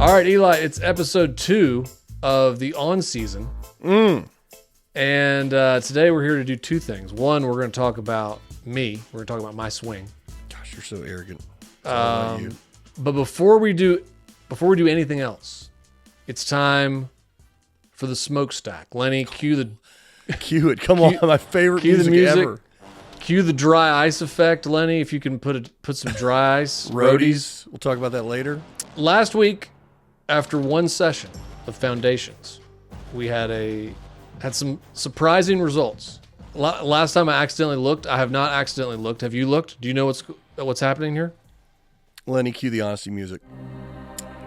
All right, Eli, it's episode 2 of the ONSZN. And today we're here to do two things. One, we're going to talk about me. We're going to talk about my swing. Gosh, you're so arrogant. About you. But before we do anything else, it's time for the smokestack. Lenny, cue Cue it. Come on, my favorite music ever. Cue the dry ice effect, Lenny. If you can put some dry ice. Roadies. We'll talk about that later. Last week, after one session of foundations, we had some surprising results. Last time I accidentally looked. I have not accidentally looked. Have you looked? Do you know what's happening here? Lenny, cue the honesty music.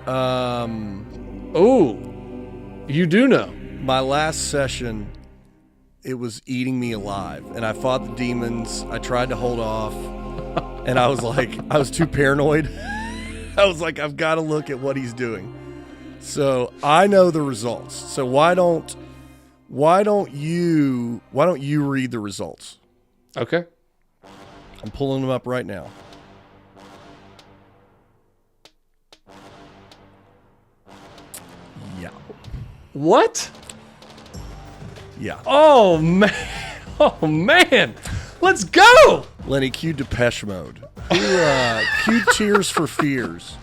Oh, you do know. My last session, it was eating me alive, and I fought the demons. I tried to hold off, and I was too paranoid. I was like, I've got to look at what he's doing. So I know the results. So why don't you read the results? Okay. I'm pulling them up right now. Yeah. What? Yeah. Oh man. Oh man. Let's go. Lenny, cue Depeche Mode. Cue Tears for Fears.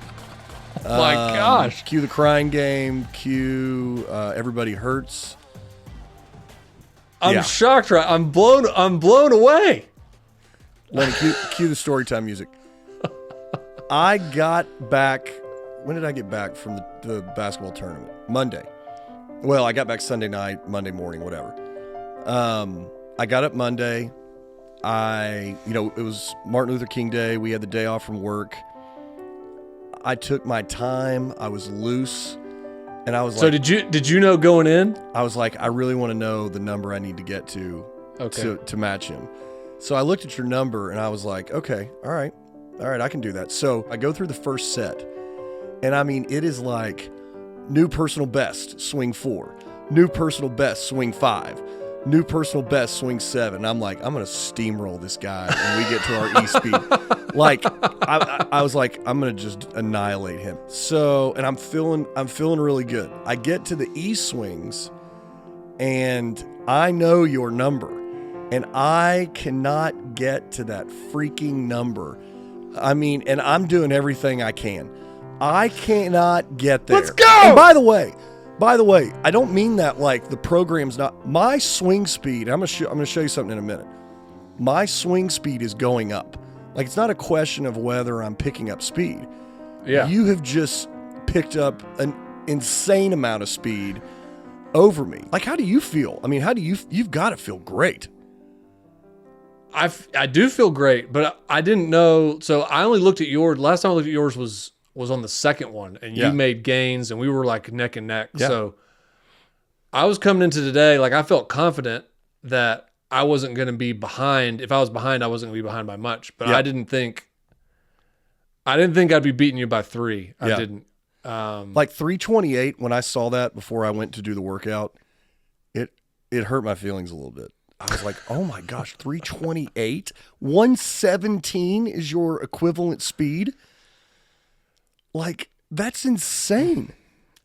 My gosh. Cue The Crying Game. Cue Everybody Hurts. I'm shocked, right? I'm blown away. Lenny, cue the Storytime music. I got back. When did I get back from the basketball tournament? Monday. Well, I got back Sunday night, Monday morning, whatever. I got up Monday. It was Martin Luther King Day. We had the day off from work. I took my time. I was loose. And I was so did you know going in? I was like, I really want to know the number I need to get to to match him. So I looked at your number and I was like, okay, all right, I can do that. So I go through the first set. And I mean, it is like new personal best, swing 4. New personal best, swing 5. New personal best, swing 7. I'm like, I'm going to steamroll this guy when we get to our E-speed. Like, I was like, I'm going to just annihilate him. So, and I'm feeling really good. I get to the E-swings, and I know your number, and I cannot get to that freaking number. I mean, and I'm doing everything I can. I cannot get there. Let's go! And by the way, I don't mean that like the program's not. My swing speed, I'm gonna show you something in a minute. My swing speed is going up. Like, it's not a question of whether I'm picking up speed. Yeah. You have just picked up an insane amount of speed over me. Like, how do you feel? I mean, you've got to feel great. I do feel great, but I didn't know. So I only looked at yours. Last time I looked at yours was on the second one, and you made gains, and we were like neck and neck. Yeah. So I was coming into today, like, I felt confident that I wasn't going to be behind. If I was behind, I wasn't going to be behind by much. But I didn't think I'd be beating you by 3. I didn't. Like 328, when I saw that before I went to do the workout, it hurt my feelings a little bit. I was like, oh my gosh, 328? 117 is your equivalent speed? Like, that's insane.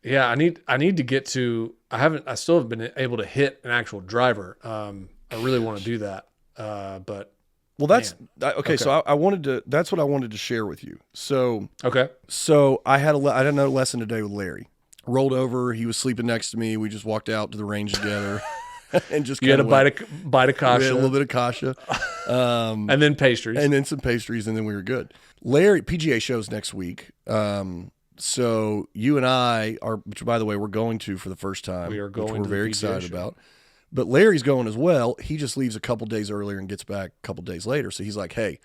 Yeah, I need to get to. I still haven't been able to hit an actual driver. I really want to do that. But well, that's okay. So I wanted to. That's what I wanted to share with you. So okay. So I had another lesson today with Larry. Rolled over. He was sleeping next to me. We just walked out to the range together. And just you had a bite of kasha, a little bit of kasha, and then pastries, and then some pastries, and then we were good. Larry, PGA shows next week, so you and I are, which by the way we're going to for the first time, we are going, which we're very PGA excited show. about. But Larry's going as well. He just leaves a couple days earlier and gets back a couple days later. So he's like, hey,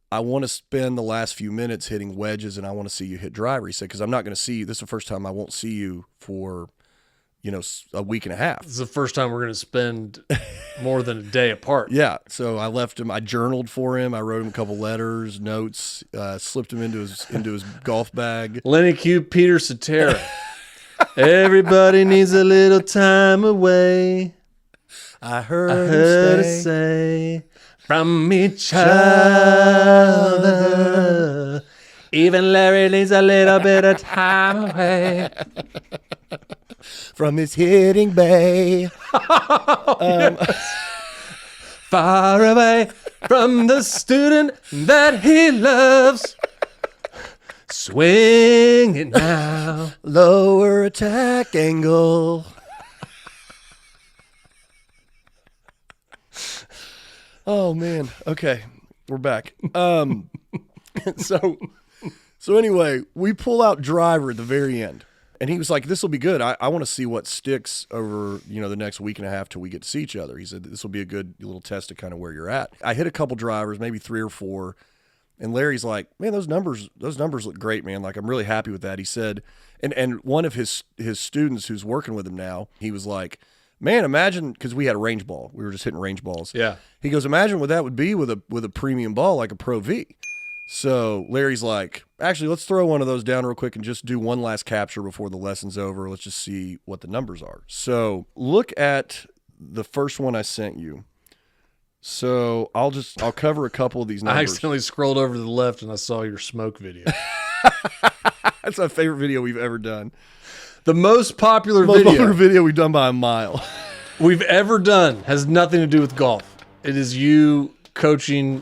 I want to spend the last few minutes hitting wedges, and I want to see you hit driver. He said, because I'm not going to see you. This is the first time I won't see you for, a week and a half. This is the first time we're going to spend more than a day apart. Yeah. So I left him. I journaled for him. I wrote him a couple letters, notes, slipped him into his golf bag. Lenny Q. Peter Cetera. Everybody needs a little time away. I heard her say from each other. Even Larry needs a little bit of time away from his hitting bay. Far away from the student that he loves. Swing it now. Lower attack angle. Oh man. Okay, we're back. So anyway, we pull out driver at the very end, and he was like, "This will be good. I want to see what sticks over the next week and a half till we get to see each other." He said this will be a good little test of kind of where you're at. I hit a couple drivers, maybe 3 or 4, and Larry's like, "Man, those numbers look great, man. Like I'm really happy with that." He said, and one of his students who's working with him now, he was like, "Man, imagine," because we had a range ball. We were just hitting range balls. Yeah. He goes, "Imagine what that would be with a premium ball like a Pro V." So Larry's like, "Actually, let's throw one of those down real quick and just do one last capture before the lesson's over. Let's just see what the numbers are." So look at the first one I sent you. So I'll cover a couple of these numbers. I accidentally scrolled over to the left and I saw your smoke video. That's my favorite video we've ever done. The most popular video we've done by a mile. We've ever done has nothing to do with golf. It is you coaching,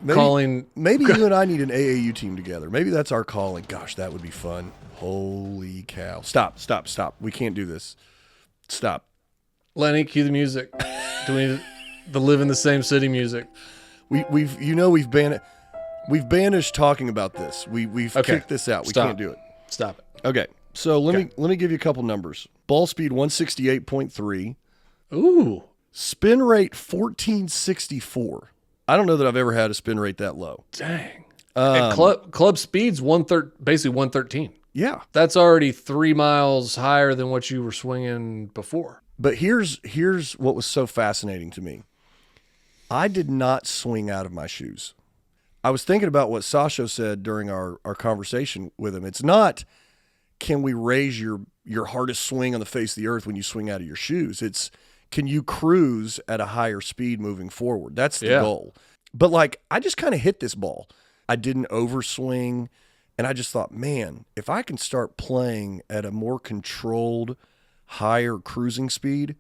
calling. Maybe you and I need an AAU team together. Maybe that's our calling. Gosh, that would be fun. Holy cow. Stop. We can't do this. Stop. Lenny, cue the music. Do we need the live in the same city music? We've banished talking about this. We've kicked this out. Stop. We can't do it. Stop it. Okay. So let me give you a couple numbers. Ball speed 168.3. Ooh. Spin rate 1464. I don't know that I've ever had a spin rate that low. Dang. And club speed's basically 113. Yeah. That's already 3 miles higher than what you were swinging before. But here's what was so fascinating to me. I did not swing out of my shoes. I was thinking about what Sasho said during our conversation with him. It's not, can we raise your hardest swing on the face of the earth when you swing out of your shoes? It's, can you cruise at a higher speed moving forward? That's the goal. But I just kind of hit this ball. I didn't overswing. And I just thought, man, if I can start playing at a more controlled, higher cruising speed,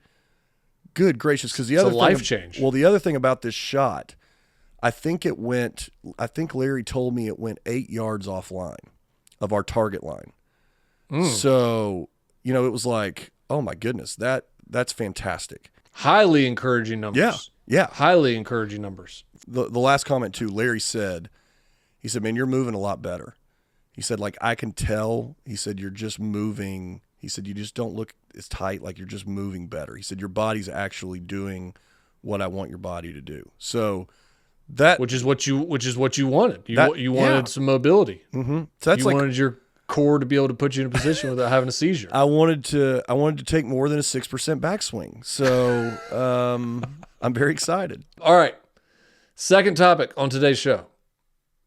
good gracious. Because the other thing, life change. Well, the other thing about this shot, I think Larry told me it went 8 yards offline of our target line. So, it was like, oh my goodness, that's fantastic. Highly encouraging numbers. Yeah. Highly encouraging numbers. The last comment too, Larry said, he said, "Man, you're moving a lot better." He said, I can tell. He said, "You're just moving." He said, "You just don't look as tight, like you're just moving better." He said, "Your body's actually doing what I want your body to do." So that, which is what you wanted. You wanted some mobility. Mm-hmm. So that's you wanted your core to be able to put you in a position without having a seizure. I wanted to take more than a 6% backswing. So I'm very excited. All right. Second topic on today's show.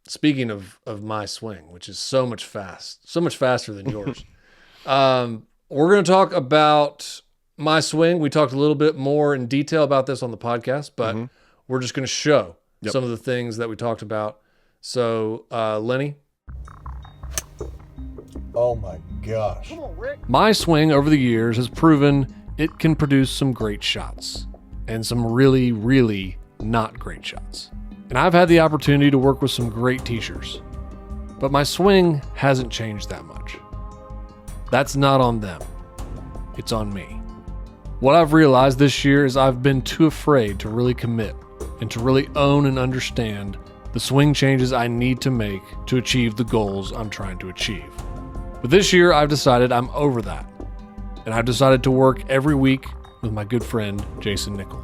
Speaking of my swing, which is so much faster than yours. We're going to talk about my swing. We talked a little bit more in detail about this on the podcast, but we're just going to show some of the things that we talked about. So, Lenny. Oh my gosh. Come on, Rick. My swing over the years has proven it can produce some great shots and some really, really not great shots. And I've had the opportunity to work with some great teachers, but my swing hasn't changed that much. That's not on them. It's on me. What I've realized this year is I've been too afraid to really commit and to really own and understand the swing changes I need to make to achieve the goals I'm trying to achieve. But this year I've decided I'm over that. And I've decided to work every week with my good friend, Jayson Nickol.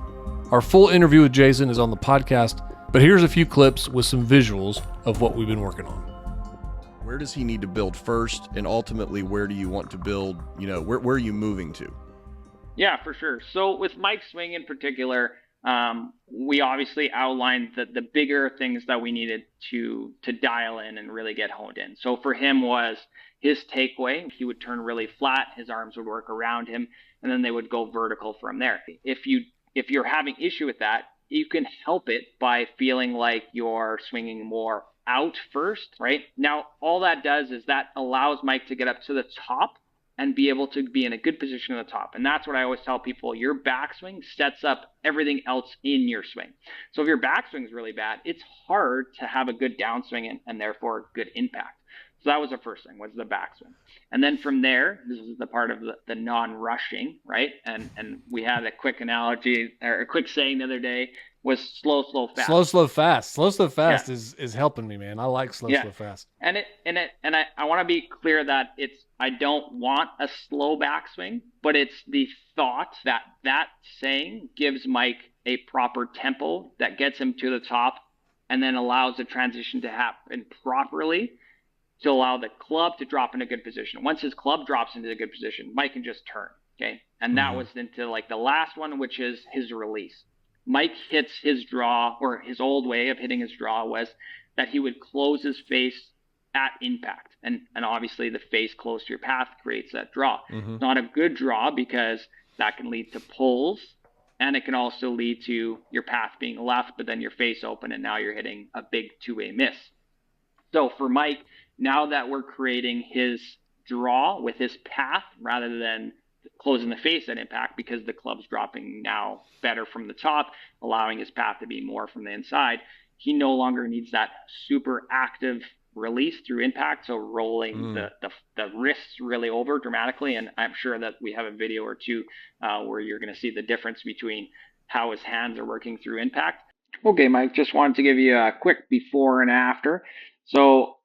Our full interview with Jayson is on the podcast, but here's a few clips with some visuals of what we've been working on. Where does he need to build first, and ultimately, where do you want to build? Where are you moving to? Yeah, for sure. So with Mike's swing in particular, we obviously outlined the bigger things that we needed to dial in and really get honed in. So for him was his takeaway. He would turn really flat, his arms would work around him, and then they would go vertical from there. If you're having issue with that, you can help it by feeling like you're swinging more out first, right? Now, all that does is that allows Mike to get up to the top and be able to be in a good position at the top. And that's what I always tell people. Your backswing sets up everything else in your swing. So if your backswing is really bad, it's hard to have a good downswing and therefore good impact. So that was the first thing, was the backswing. And then from there, this is the part of the non-rushing, right? And we had a quick analogy, or a quick saying the other day, was slow, fast. Slow, fast. Slow, fast is helping me, man. I like slow, fast. And I want to be clear that I don't want a slow backswing, but it's the thought that saying gives Mike a proper tempo that gets him to the top and then allows the transition to happen properly to allow the club to drop in a good position. Once his club drops into a good position, Mike can just turn, okay? And that was into like the last one, which is his release. Mike hits his draw, or his old way of hitting his draw was that he would close his face at impact. And obviously the face close to your path creates that draw. It's not a good draw because that can lead to pulls, and it can also lead to your path being left, but then your face open, and now you're hitting a big two-way miss. So for Mike, now that we're creating his draw with his path rather than closing the face at impact, because the club's dropping now better from the top, allowing his path to be more from the inside, he no longer needs that super active release through impact, so rolling the wrists really over dramatically. And I'm sure that we have a video or two where you're going to see the difference between how his hands are working through impact. Okay, Mike, just wanted to give you a quick before and after. So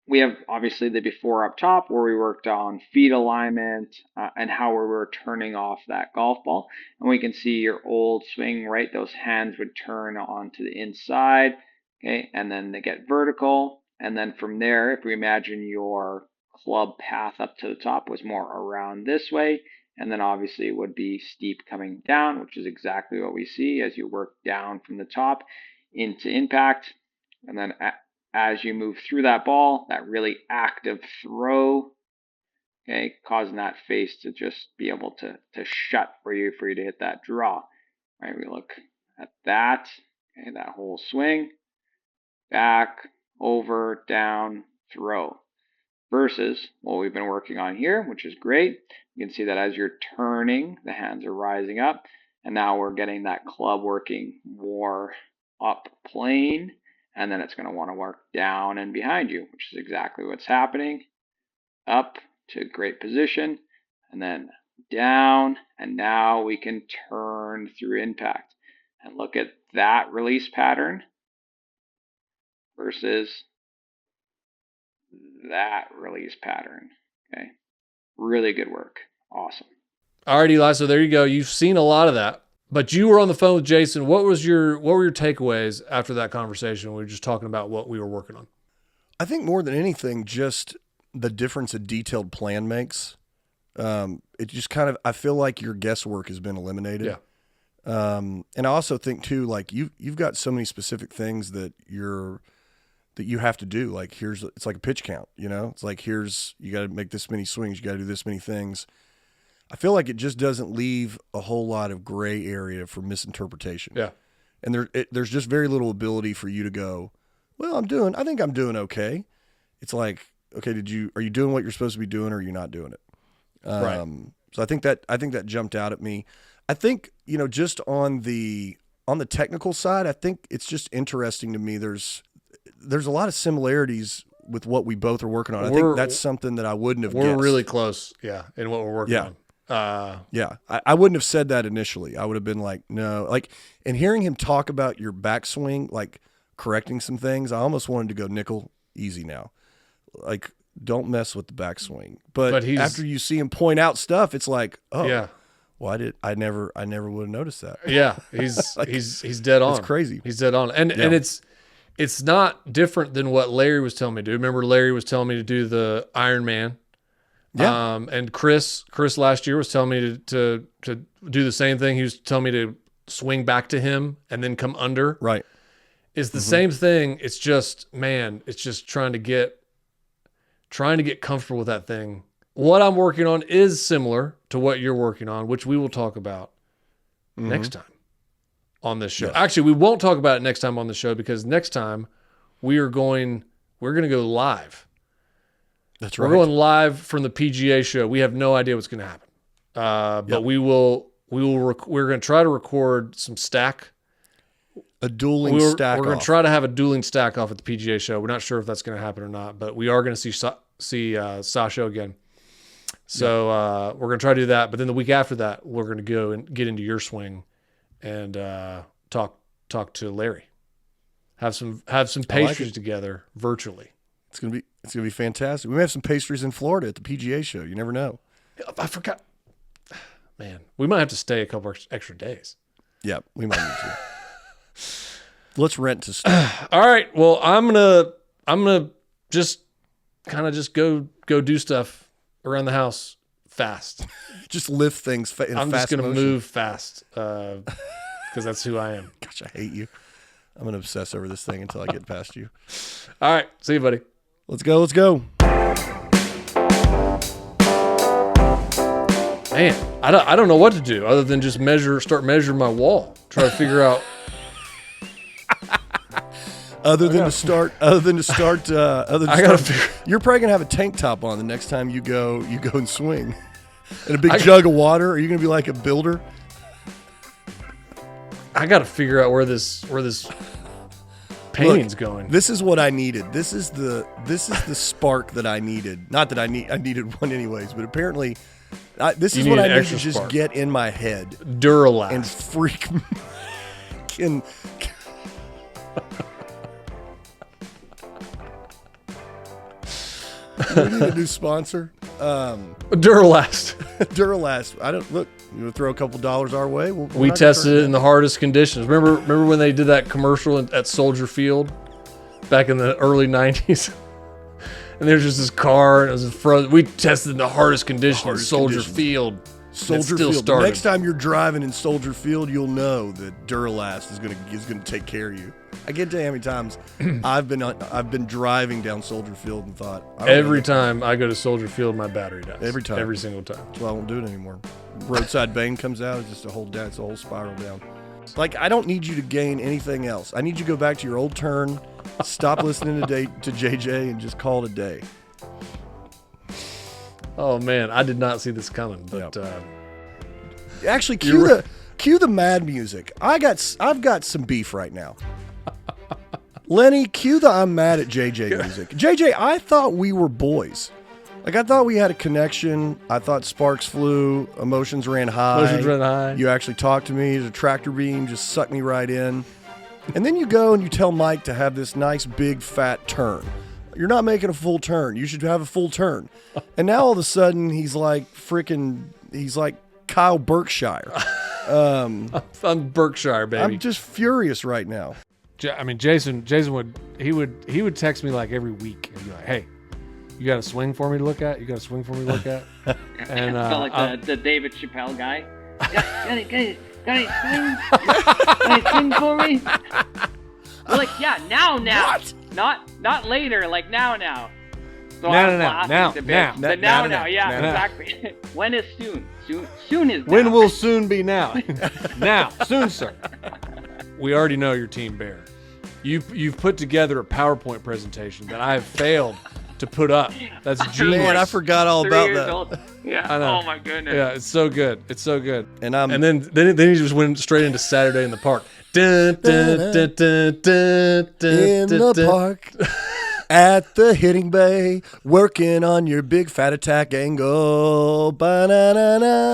we have obviously the before up top where we worked on feet alignment and how we were turning off that golf ball. And we can see your old swing, right? Those hands would turn onto the inside, okay? And then they get vertical. And then from there, if we imagine your club path up to the top was more around this way, and then obviously it would be steep coming down, which is exactly what we see as you work down from the top into impact. And then as you move through that ball, that really active throw, okay, causing that face to just be able to shut for you to hit that draw. Right, we look at that, okay, that whole swing, back, over, down, throw, versus what we've been working on here, which is great. You can see that as you're turning, the hands are rising up, and now we're getting that club working more up plane, and then it's going to want to work down and behind you, which is exactly what's happening. Up to great position, and then down, and now we can turn through impact. And look at that release pattern versus that release pattern. Okay, really good work. Awesome. All right, Eli, so there you go. You've seen a lot of that. But you were on the phone with Jayson. What were your takeaways after that conversation? We were just talking about what we were working on. I think more than anything, just the difference a detailed plan makes. It just kind of, I feel like your guesswork has been eliminated. Yeah. And I also think too, like you've got so many specific things that you have to do. Like it's like a pitch count, it's like, you got to make this many swings. You got to do this many things. I feel like it just doesn't leave a whole lot of gray area for misinterpretation. Yeah. And there's just very little ability for you to go, well, I think I'm doing okay. It's like, okay, are you doing what you're supposed to be doing, or are you not doing it? Right. So I think that jumped out at me. I think, just on the technical side, I think it's just interesting to me. There's a lot of similarities with what we both are working on. I think that's something that I wouldn't have guessed. We're really close, in what we're working on. I wouldn't have said that initially. I would have been like, no. And hearing him talk about your backswing, like correcting some things, I almost wanted to go, Nickol, easy now. Like, don't mess with the backswing. But after you see him point out stuff, it's like, oh, yeah. Well, I never would have noticed that. Yeah, he's he's dead on. It's crazy. He's dead on, and it's not different than what Larry was telling me to do. Remember, Larry was telling me to do the Iron Man. Yeah. And Chris last year was telling me to do the same thing. He was telling me to swing back to him and then come under. Right. It's the same thing. It's just, man, it's just trying to get comfortable with that thing. What I'm working on is similar to what you're working on, which we will talk about next time on this show. Yes. Actually, we won't talk about it next time on the show because next time we're going to go live. That's right. We're going live from the PGA show. We have no idea what's going to happen. But we're going to try to record some stack. A dueling stack off. We're going to try to have a dueling stack off at the PGA show. We're not sure if that's going to happen or not, but we are going to see Sasha again. So we're going to try to do that. But then the week after that, we're going to go and get into your swing and talk to Larry. Have some pastries together virtually. It's gonna be fantastic. We may have some pastries in Florida at the PGA show. You never know. I forgot. Man, we might have to stay a couple extra days. Yeah, we might need to. Let's rent to stay. All right. Well, I'm gonna just kind of just go do stuff around the house fast. Just lift things in I'm fast just gonna motion. move fast because that's who I am. Gosh, I hate you. I'm gonna obsess over this thing until I get past you. All right. See you, buddy. Let's go. Man, I don't know what to do other than just start measuring my wall. Try to figure out. Other than to start, you're probably gonna have a tank top on the next time you go and swing, and a big jug of water. Are you gonna be like a builder? I got to figure out where this painting's going. This is what I needed. This is the spark that I needed. Not that I needed one anyways, but apparently, this is what I need to just spark. get in my head. Duralast. And freak. We need a new sponsor. Duralast. Duralast. I don't look. You want to throw a couple dollars our way? We tested it in the hardest conditions. Remember when they did that commercial at Soldier Field back in the early 90s? And there's just this car, and it was frozen. We tested in the hardest conditions in Soldier Field. Soldier Field. The next time you're driving in Soldier Field, you'll know that Duralast is gonna take care of you. I can't tell you how many times I've been driving down Soldier Field and thought every time I go to Soldier Field, my battery dies. Every time, every single time. That's why I won't do it anymore. Roadside Bane comes out, it's just a whole spiral down. Like, I don't need you to gain anything else. I need you to go back to your old turn, stop listening to JJ, and just call it a day. Oh man, I did not see this coming, but actually cue the mad music. I've got some beef right now. Lenny, cue the I'm mad at JJ music. JJ, I thought we were boys. Like, I thought we had a connection. I thought sparks flew, emotions ran high. You actually talked to me. The tractor beam just sucked me right in. And then you go and you tell Mike to have this nice big fat turn. You're not making a full turn. You should have a full turn. And now all of a sudden he's like Kyle Berkshire. I'm Berkshire, baby. I'm just furious right now. I mean, Jason would text me like every week and be like, "Hey, you got a swing for me to look at? You got a swing for me to look at?" And I felt like the David Chappelle guy. Got any swing for me? We're like, yeah, now. What? Not later, like now. So now. Yeah, exactly. When is soon? Soon is now. When will soon be now? Now, soon, sir. We already know your team bear. You've put together a PowerPoint presentation that I have failed to put up. That's genius. Man, I forgot all about that. Old. Yeah. I know. Oh my goodness. Yeah, it's so good. It's so good. And then he just went straight into Saturday in the Park. Dun, dun, dun, dun, dun, dun, in the park. At the hitting bay, working on your big fat attack angle. Ba-na-na-na.